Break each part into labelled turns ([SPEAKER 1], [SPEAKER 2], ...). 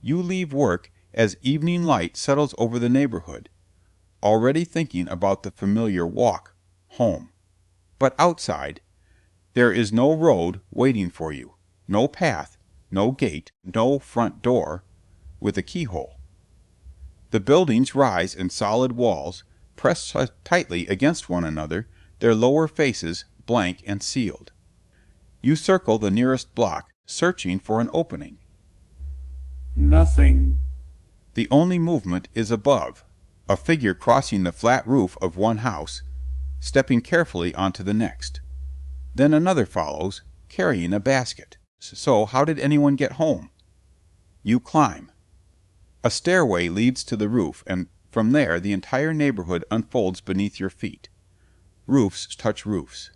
[SPEAKER 1] You leave work as evening light settles over the neighborhood, already thinking about the familiar walk home. But outside, there is no road waiting for you, no path, no gate, no front door with a keyhole. The buildings rise in solid walls, pressed tightly against one another, their lower faces blank and sealed. You circle the nearest block, searching for an opening.
[SPEAKER 2] Nothing.
[SPEAKER 1] The only movement is above, a figure crossing the flat roof of one house, stepping carefully onto the next. Then another follows, carrying a basket. So how did anyone get home? You climb. A stairway leads to the roof, and from there the entire neighborhood unfolds beneath your feet. Roofs touch roofs.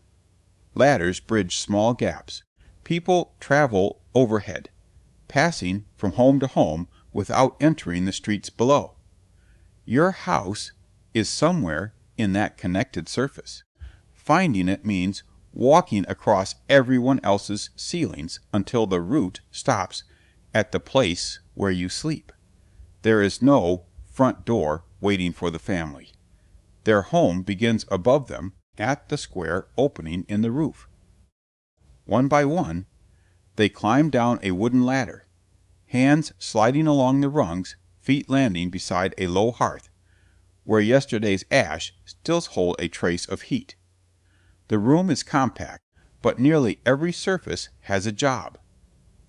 [SPEAKER 1] Ladders bridge small gaps. People travel overhead, passing from home to home without entering the streets below. Your house is somewhere in that connected surface. Finding it means walking across everyone else's ceilings until the route stops at the place where you sleep. There is no front door waiting for the family. Their home begins above them at the square opening in the roof. One by one, they climb down a wooden ladder, hands sliding along the rungs, feet landing beside a low hearth, where yesterday's ash still holds a trace of heat. The room is compact, but nearly every surface has a job.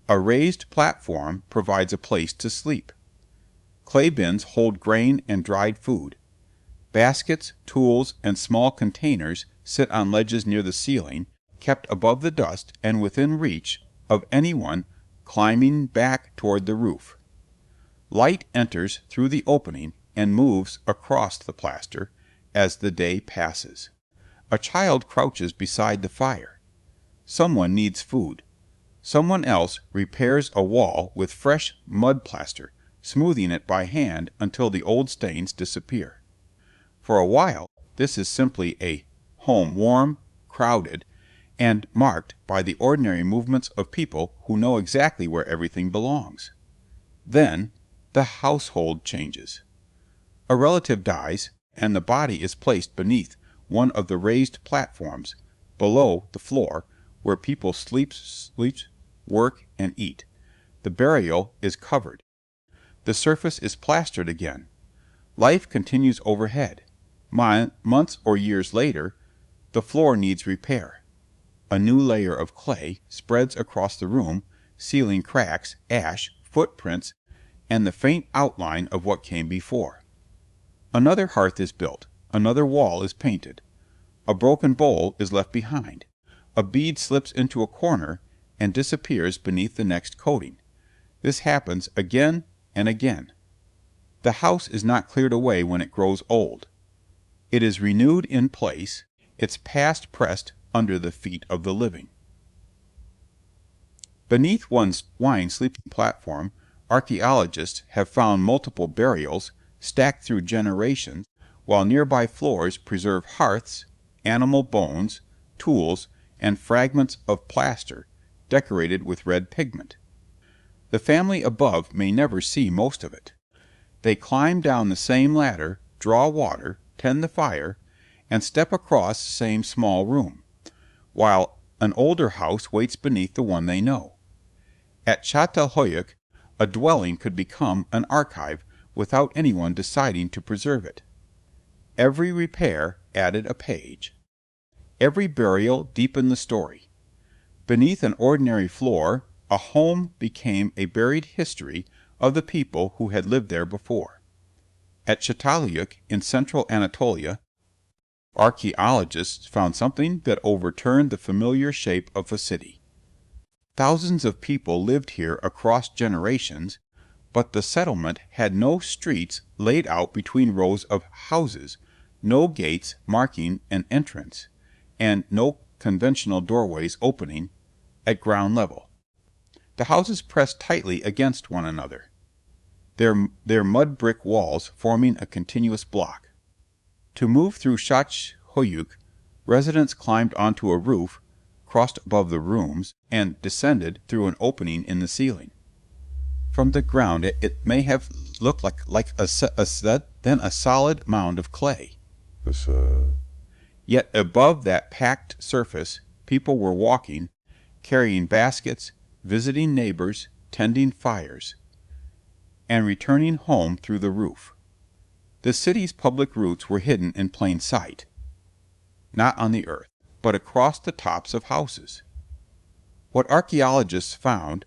[SPEAKER 1] A raised platform provides a place to sleep. Clay bins hold grain and dried food. Baskets, tools, and small containers sit on ledges near the ceiling, kept above the dust and within reach of anyone climbing back toward the roof. Light enters through the opening and moves across the plaster as the day passes. A child crouches beside the fire. Someone needs food. Someone else repairs a wall with fresh mud plaster, smoothing it by hand until the old stains disappear. For a while, this is simply a home warm, crowded, and marked by the ordinary movements of people who know exactly where everything belongs. Then the household changes. A relative dies, and the body is placed beneath one of the raised platforms below the floor where people sleep, work, and eat. The burial is covered. The surface is plastered again. Life continues overhead. Months or years later, the floor needs repair. A new layer of clay spreads across the room, sealing cracks, ash, footprints, and the faint outline of what came before. Another hearth is built. Another wall is painted. A broken bowl is left behind. A bead slips into a corner and disappears beneath the next coating. This happens again and again. The house is not cleared away when it grows old. It is renewed in place, its past pressed under the feet of the living. Beneath one sleeping platform, archaeologists have found multiple burials stacked through generations, while nearby floors preserve hearths, animal bones, tools, and fragments of plaster decorated with red pigment. The family above may never see most of it. They climb down the same ladder, draw water, tend the fire, and step across the same small room, while an older house waits beneath the one they know. At Çatalhöyük, a dwelling could become an archive without anyone deciding to preserve it. Every repair added a page. Every burial deepened the story. Beneath an ordinary floor, a home became a buried history of the people who had lived there before. At Çatalhöyük, in central Anatolia, archaeologists found something that overturned the familiar shape of a city. Thousands of people lived here across generations, but the settlement had no streets laid out between rows of houses, no gates marking an entrance, and no conventional doorways opening at ground level. The houses pressed tightly against one another, their mud brick walls forming a continuous block. To move through Çatalhöyük, residents climbed onto a roof, crossed above the rooms, and descended through an opening in the ceiling. From the ground it may have looked like then a solid mound of clay. Yet above that packed surface people were walking, carrying baskets, visiting neighbors, tending fires, and returning home through the roof. The city's public routes were hidden in plain sight, not on the earth, but across the tops of houses. What archaeologists found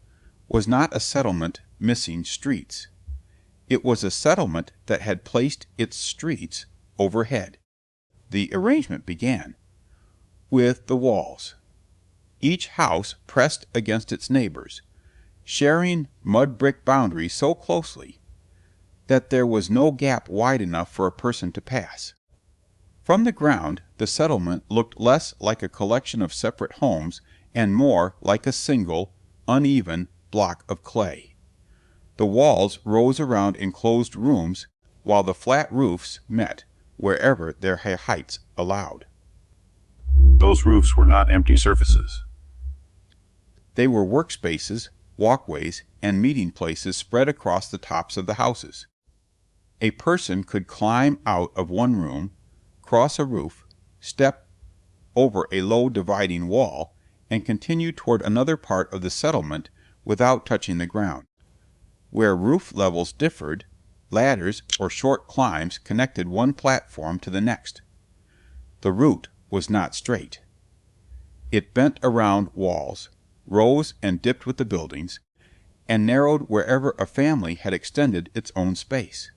[SPEAKER 1] was not a settlement missing streets. It was a settlement that had placed its streets overhead. The arrangement began with the walls, each house pressed against its neighbors, sharing mud brick boundaries so closely that there was no gap wide enough for a person to pass. From the ground the settlement looked less like a collection of separate homes and more like a single, uneven block of clay. The walls rose around enclosed rooms while the flat roofs met wherever their heights allowed.
[SPEAKER 2] Those roofs were not empty surfaces.
[SPEAKER 1] They were workspaces, walkways, and meeting places spread across the tops of the houses. A person could climb out of one room, cross a roof, step over a low dividing wall, and continue toward another part of the settlement without touching the ground. Where roof levels differed, ladders or short climbs connected one platform to the next. The route was not straight. It bent around walls, rose and dipped with the buildings, and narrowed wherever a family had extended its own space.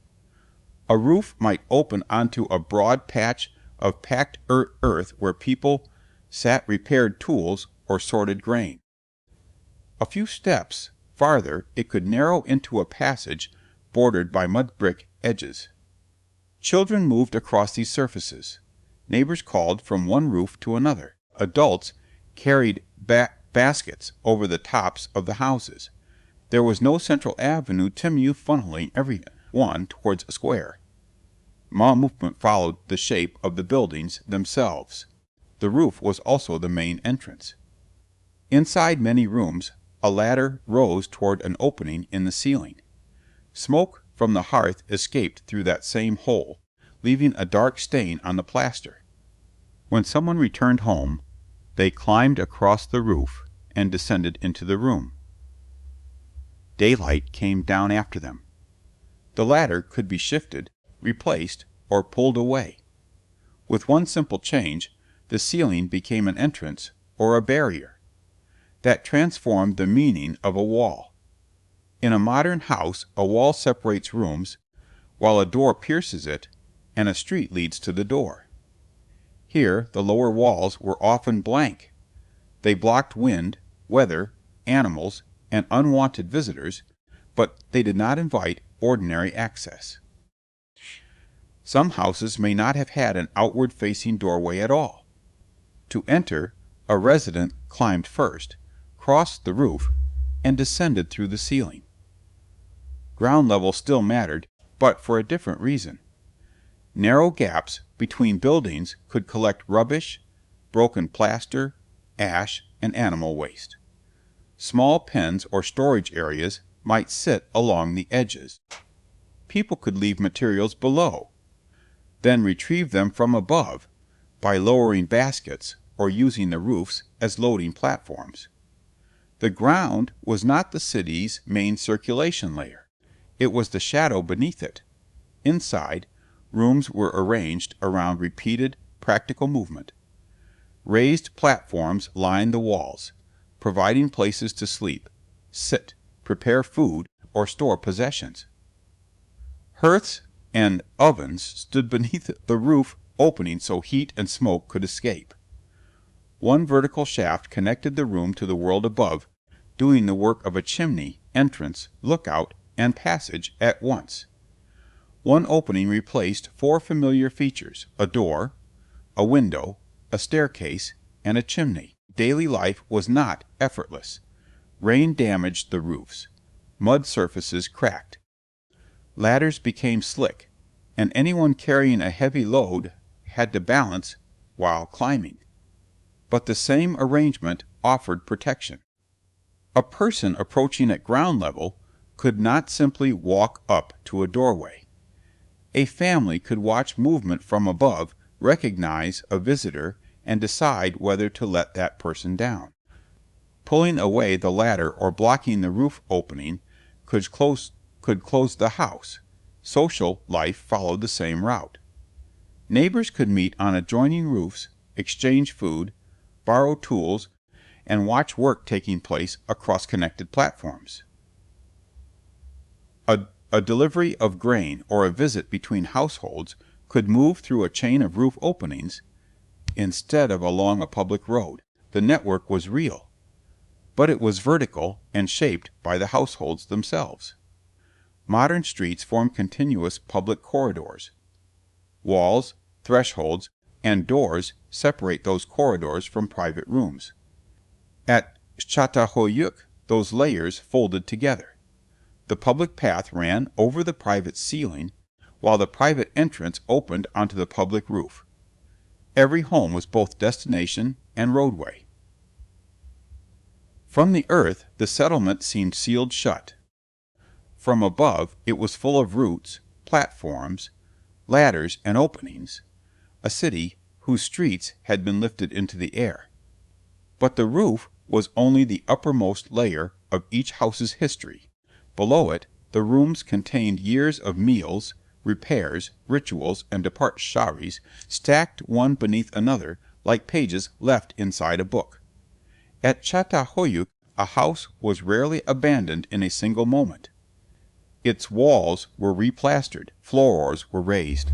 [SPEAKER 1] A roof might open onto a broad patch of packed earth where people sat repaired tools or sorted grain. A few steps farther it could narrow into a passage bordered by mud brick edges. Children moved across these surfaces. Neighbors called from one roof to another. Adults carried baskets over the tops of the houses. There was no central avenue funneling everyone towards a square. Movement followed the shape of the buildings themselves. The roof was also the main entrance. Inside many rooms a ladder rose toward an opening in the ceiling. Smoke from the hearth escaped through that same hole, leaving a dark stain on the plaster. When someone returned home, they climbed across the roof and descended into the room. Daylight came down after them. The ladder could be shifted, replaced, or pulled away. With one simple change, the ceiling became an entrance or a barrier. That transformed the meaning of a wall. In a modern house a wall separates rooms, while a door pierces it, and a street leads to the door. Here the lower walls were often blank. They blocked wind, weather, animals, and unwanted visitors, but they did not invite ordinary access. Some houses may not have had an outward-facing doorway at all. To enter, a resident climbed first, crossed the roof, and descended through the ceiling. Ground level still mattered, but for a different reason. Narrow gaps between buildings could collect rubbish, broken plaster, ash, and animal waste. Small pens or storage areas might sit along the edges. People could leave materials below, then retrieve them from above by lowering baskets or using the roofs as loading platforms. The ground was not the city's main circulation layer. It was the shadow beneath it. Inside, rooms were arranged around repeated, practical movement. Raised platforms lined the walls, providing places to sleep, sit, prepare food, or store possessions. Hearths and ovens stood beneath the roof opening so heat and smoke could escape. One vertical shaft connected the room to the world above, doing the work of a chimney, entrance, lookout, and passage at once. One opening replaced four familiar features: a door, a window, a staircase, and a chimney. Daily life was not effortless. Rain damaged the roofs. Mud surfaces cracked. Ladders became slick, and anyone carrying a heavy load had to balance while climbing. But the same arrangement offered protection. A person approaching at ground level could not simply walk up to a doorway. A family could watch movement from above, recognize a visitor, and decide whether to let that person down. Pulling away the ladder or blocking the roof opening could close the house. Social life followed the same route. Neighbors could meet on adjoining roofs, exchange food, borrow tools, and watch work taking place across connected platforms. A delivery of grain or a visit between households could move through a chain of roof openings instead of along a public road. The network was real, but it was vertical and shaped by the households themselves. Modern streets form continuous public corridors. Walls, thresholds, and doors separate those corridors from private rooms. At Çatalhöyük, those layers folded together. The public path ran over the private ceiling, while the private entrance opened onto the public roof. Every home was both destination and roadway. From the earth, the settlement seemed sealed shut. From above, it was full of roots, platforms, ladders, and openings, a city whose streets had been lifted into the air. But the roof was only the uppermost layer of each house's history. Below it, the rooms contained years of meals, repairs, rituals, and departures stacked one beneath another like pages left inside a book. At Çatalhöyük, a house was rarely abandoned in a single moment. Its walls were replastered, floors were raised.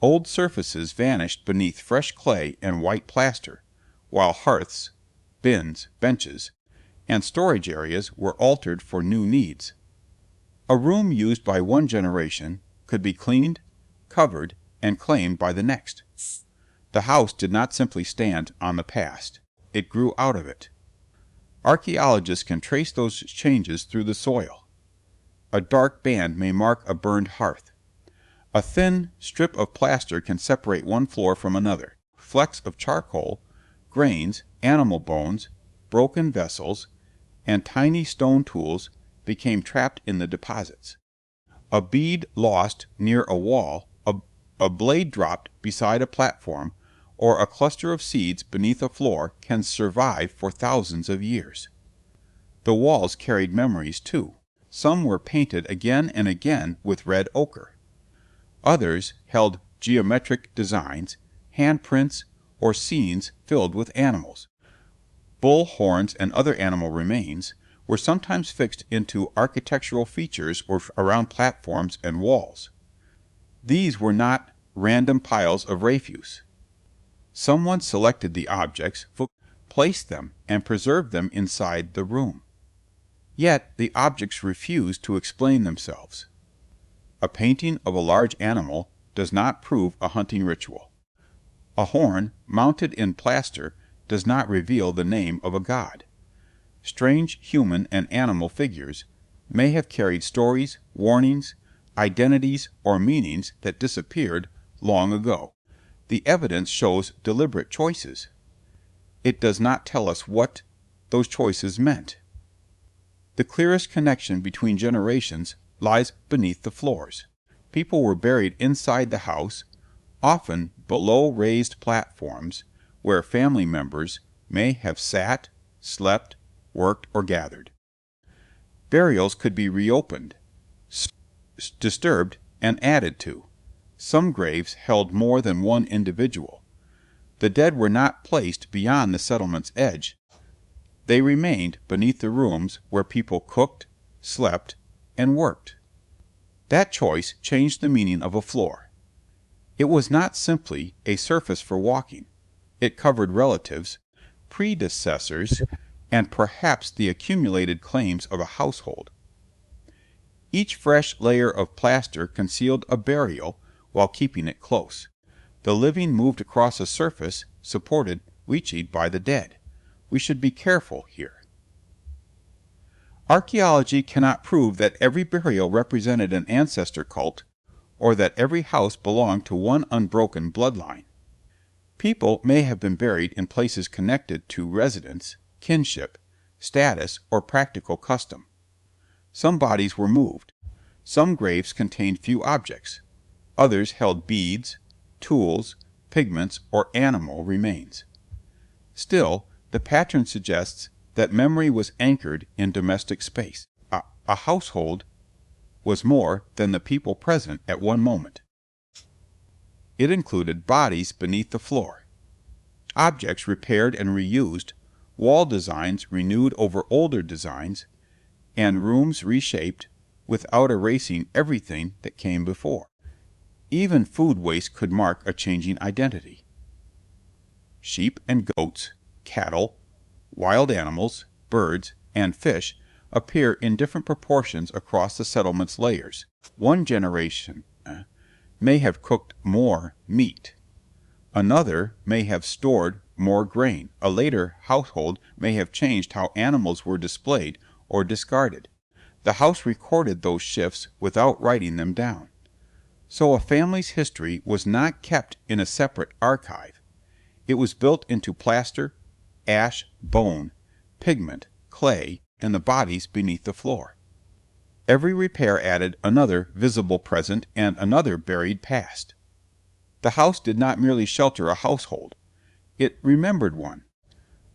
[SPEAKER 1] Old surfaces vanished beneath fresh clay and white plaster, while hearths, bins, benches, and storage areas were altered for new needs. A room used by one generation could be cleaned, covered, and claimed by the next. The house did not simply stand on the past. It grew out of it. Archaeologists can trace those changes through the soil. A dark band may mark a burned hearth. A thin strip of plaster can separate one floor from another. Flecks of charcoal, grains, animal bones, broken vessels, and tiny stone tools became trapped in the deposits. A bead lost near a wall, a blade dropped beside a platform, or a cluster of seeds beneath a floor can survive for thousands of years. The walls carried memories, too. Some were painted again and again with red ochre. Others held geometric designs, handprints, or scenes filled with animals. Bull horns and other animal remains were sometimes fixed into architectural features or around platforms and walls. These were not random piles of refuse. Someone selected the objects, placed them, and preserved them inside the room. Yet the objects refused to explain themselves. A painting of a large animal does not prove a hunting ritual. A horn mounted in plaster does not reveal the name of a god. Strange human and animal figures may have carried stories, warnings, identities, or meanings that disappeared long ago. The evidence shows deliberate choices. It does not tell us what those choices meant. The clearest connection between generations lies beneath the floors. People were buried inside the house, often below raised platforms, where family members may have sat, slept, worked, or gathered. Burials could be reopened, disturbed, and added to. Some graves held more than one individual. The dead were not placed beyond the settlement's edge. They remained beneath the rooms where people cooked, slept, and worked. That choice changed the meaning of a floor. It was not simply a surface for walking. It covered relatives, predecessors, and perhaps the accumulated claims of a household. Each fresh layer of plaster concealed a burial while keeping it close. The living moved across a surface supported, reached by the dead. We should be careful here. Archaeology cannot prove that every burial represented an ancestor cult, or that every house belonged to one unbroken bloodline. People may have been buried in places connected to residence, kinship, status, or practical custom. Some bodies were moved. Some graves contained few objects. Others held beads, tools, pigments, or animal remains. Still, the pattern suggests that memory was anchored in domestic space. A household was more than the people present at one moment. It included bodies beneath the floor, objects repaired and reused, wall designs renewed over older designs, and rooms reshaped without erasing everything that came before. Even food waste could mark a changing identity. Sheep and goats, cattle, wild animals, birds, and fish appear in different proportions across the settlement's layers. One generation may have cooked more meat. Another may have stored more grain. A later household may have changed how animals were displayed or discarded. The house recorded those shifts without writing them down. So a family's history was not kept in a separate archive. It was built into plaster, ash, bone, pigment, clay, and the bodies beneath the floor. Every repair added another visible present and another buried past. The house did not merely shelter a household. It remembered one.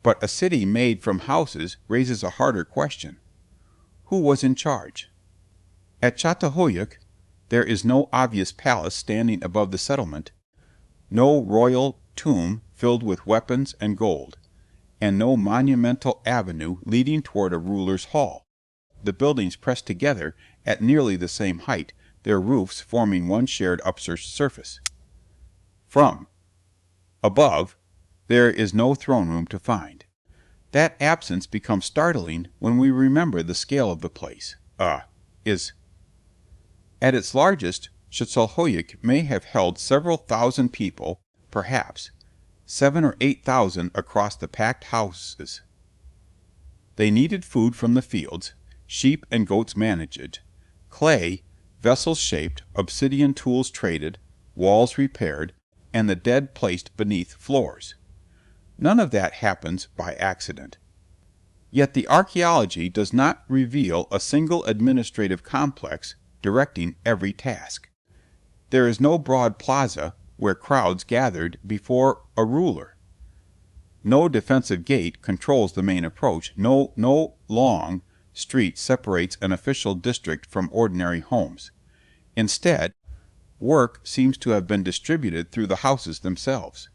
[SPEAKER 1] But a city made from houses raises a harder question. Who was in charge? At Çatalhöyük, there is no obvious palace standing above the settlement, no royal tomb filled with weapons and gold, and no monumental avenue leading toward a ruler's hall. The buildings pressed together at nearly the same height, their roofs forming one shared surface. From above, there is no throne room to find. That absence becomes startling when we remember the scale of the place. At its largest, Çatalhöyük may have held several thousand people, perhaps 7,000 or 8,000 across the packed houses. They needed food from the fields, sheep and goats managed, clay, vessels shaped, obsidian tools traded, walls repaired, and the dead placed beneath floors. None of that happens by accident. Yet the archaeology does not reveal a single administrative complex directing every task. There is no broad plaza where crowds gathered before a ruler. No defensive gate controls the main approach. No long street separates an official district from ordinary homes. Instead, work seems to have been distributed through the houses themselves.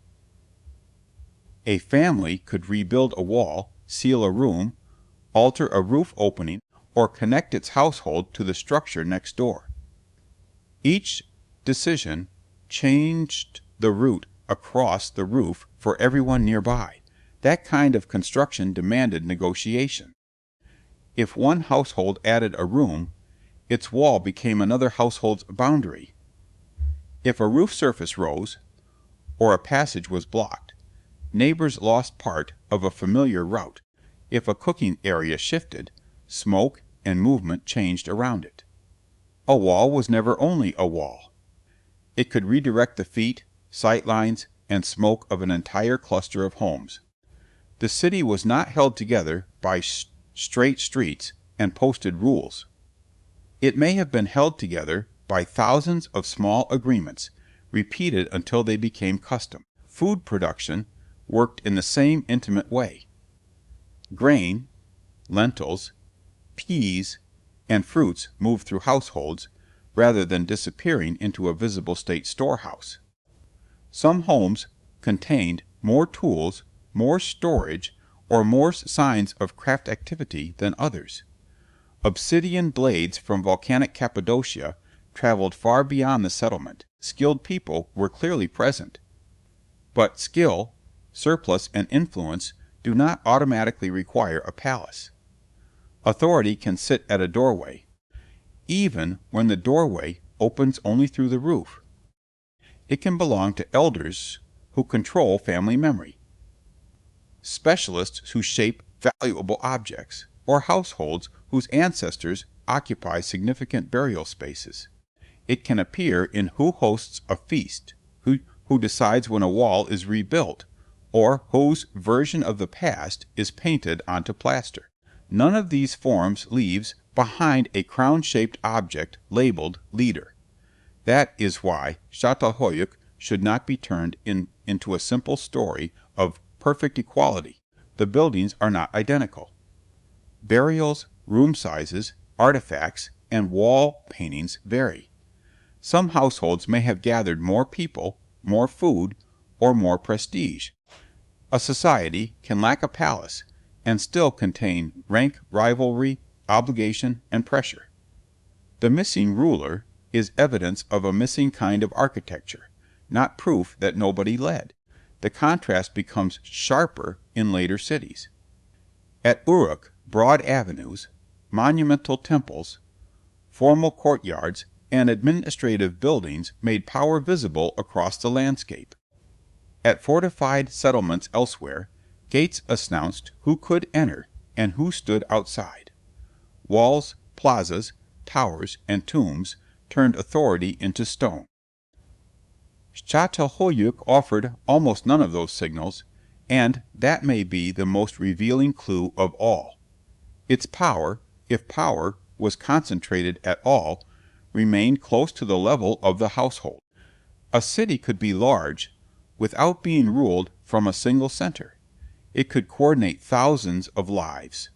[SPEAKER 1] A family could rebuild a wall, seal a room, alter a roof opening, or connect its household to the structure next door. Each decision changed the route across the roof for everyone nearby. That kind of construction demanded negotiation. If one household added a room, its wall became another household's boundary. If a roof surface rose, or a passage was blocked, neighbors lost part of a familiar route. If a cooking area shifted, smoke and movement changed around it. A wall was never only a wall. It could redirect the feet, sight lines, and smoke of an entire cluster of homes. The city was not held together by straight streets and posted rules. It may have been held together by thousands of small agreements, repeated until they became custom. Food production worked in the same intimate way. Grain, lentils, peas, and fruits moved through households rather than disappearing into a visible state storehouse. Some homes contained more tools, more storage, or more signs of craft activity than others. Obsidian blades from volcanic Cappadocia traveled far beyond the settlement. Skilled people were clearly present. But skill, surplus, and influence do not automatically require a palace. Authority can sit at a doorway, even when the doorway opens only through the roof. It can belong to elders who control family memory, specialists who shape valuable objects, or households whose ancestors occupy significant burial spaces. It can appear in who hosts a feast, who decides when a wall is rebuilt, or whose version of the past is painted onto plaster. None of these forms leaves behind a crown-shaped object labeled leader. That is why Çatalhöyük should not be turned into a simple story of perfect equality. The buildings are not identical. Burials, room sizes, artifacts, and wall paintings vary. Some households may have gathered more people, more food, or more prestige. A society can lack a palace and still contain rank, rivalry, obligation, and pressure. The missing ruler is evidence of a missing kind of architecture, not proof that nobody led. The contrast becomes sharper in later cities. At Uruk, broad avenues, monumental temples, formal courtyards, and administrative buildings made power visible across the landscape. At fortified settlements elsewhere, gates announced who could enter and who stood outside. Walls, plazas, towers, and tombs turned authority into stone. Çatalhöyük offered almost none of those signals, and that may be the most revealing clue of all. Its power, if power was concentrated at all, remained close to the level of the household. A city could be large without being ruled from a single center. It could coordinate thousands of lives.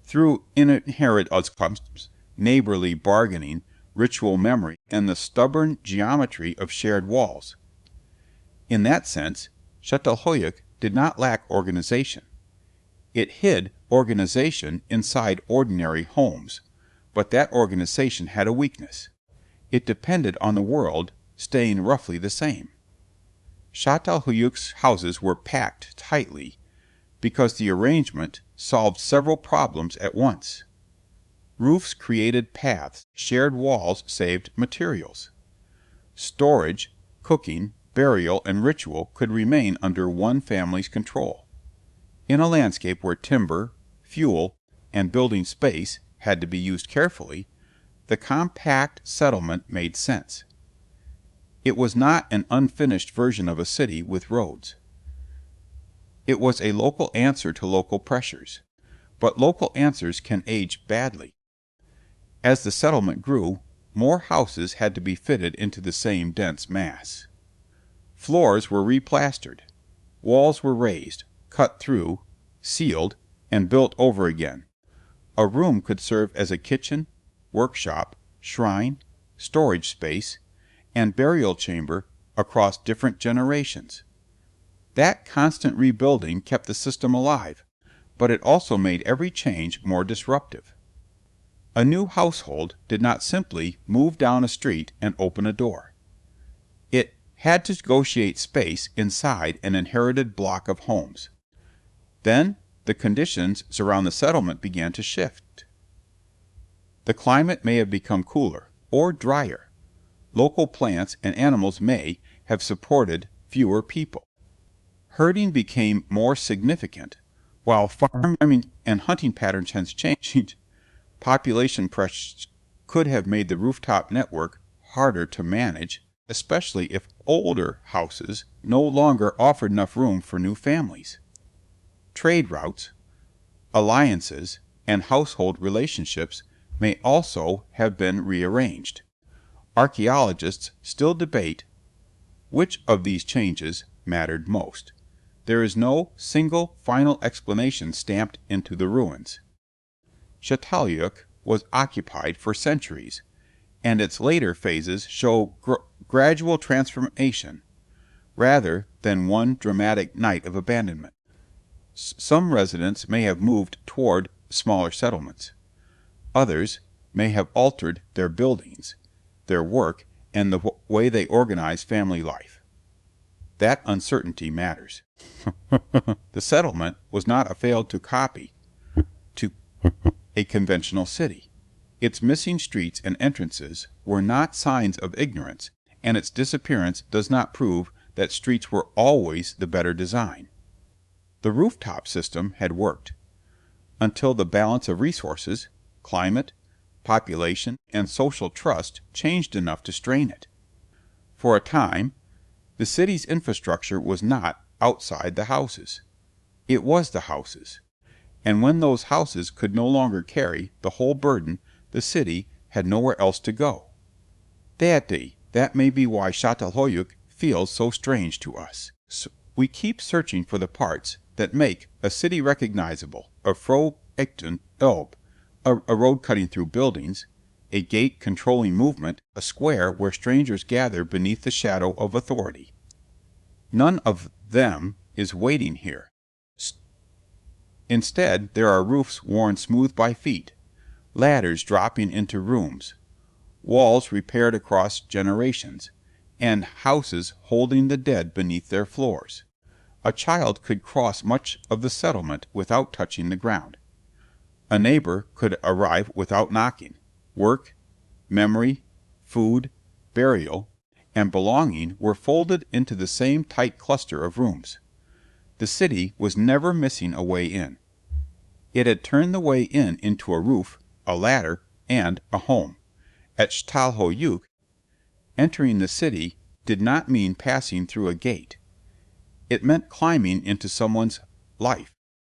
[SPEAKER 1] Through inherited customs, neighborly bargaining, ritual memory, and the stubborn geometry of shared walls. In that sense, Çatalhöyük did not lack organization. It hid organization inside ordinary homes, but that organization had a weakness. It depended on the world staying roughly the same. Çatalhöyük's houses were packed tightly because the arrangement solved several problems at once. Roofs created paths, shared walls saved materials. Storage, cooking, burial, and ritual could remain under one family's control. In a landscape where timber, fuel, and building space had to be used carefully, the compact settlement made sense. It was not an unfinished version of a city with roads. It was a local answer to local pressures, but local answers can age badly. As the settlement grew, more houses had to be fitted into the same dense mass. Floors were replastered, walls were raised, cut through, sealed, and built over again. A room could serve as a kitchen, workshop, shrine, storage space, and burial chamber across different generations. That constant rebuilding kept the system alive, but it also made every change more disruptive. A new household did not simply move down a street and open a door. It had to negotiate space inside an inherited block of homes. Then the conditions around the settlement began to shift. The climate may have become cooler or drier. Local plants and animals may have supported fewer people. Herding became more significant, while farming and hunting patterns had changed. Population pressures could have made the rooftop network harder to manage, especially if older houses no longer offered enough room for new families. Trade routes, alliances, and household relationships may also have been rearranged. Archaeologists still debate which of these changes mattered most. There is no single final explanation stamped into the ruins. Çatalhöyük was occupied for centuries, and its later phases show gradual transformation rather than one dramatic night of abandonment. Some residents may have moved toward smaller settlements. Others may have altered their buildings, their work, and the way they organize family life. That uncertainty matters. The settlement was not a failed to copy to a conventional city. Its missing streets and entrances were not signs of ignorance, and its disappearance does not prove that streets were always the better design. The rooftop system had worked until the balance of resources, climate, population, and social trust changed enough to strain it. For a time, the city's infrastructure was not outside the houses. It was the houses. and when those houses could no longer carry the whole burden, the city had nowhere else to go. That may be why Çatalhöyük feels so strange to us. We keep searching for the parts that make a city recognizable, a Fro Echten Elb, a road cutting through buildings, a gate controlling movement, a square where strangers gather beneath the shadow of authority. None of them is waiting here. Instead, there are roofs worn smooth by feet, ladders dropping into rooms, walls repaired across generations, and houses holding the dead beneath their floors. A child could cross much of the settlement without touching the ground. A neighbor could arrive without knocking. Work, memory, food, burial, and belonging were folded into the same tight cluster of rooms. The city was never missing a way in. It had turned the way in into a roof, a ladder, and a home. At Çatalhöyük, entering the city did not mean passing through a gate. It meant climbing into someone's life.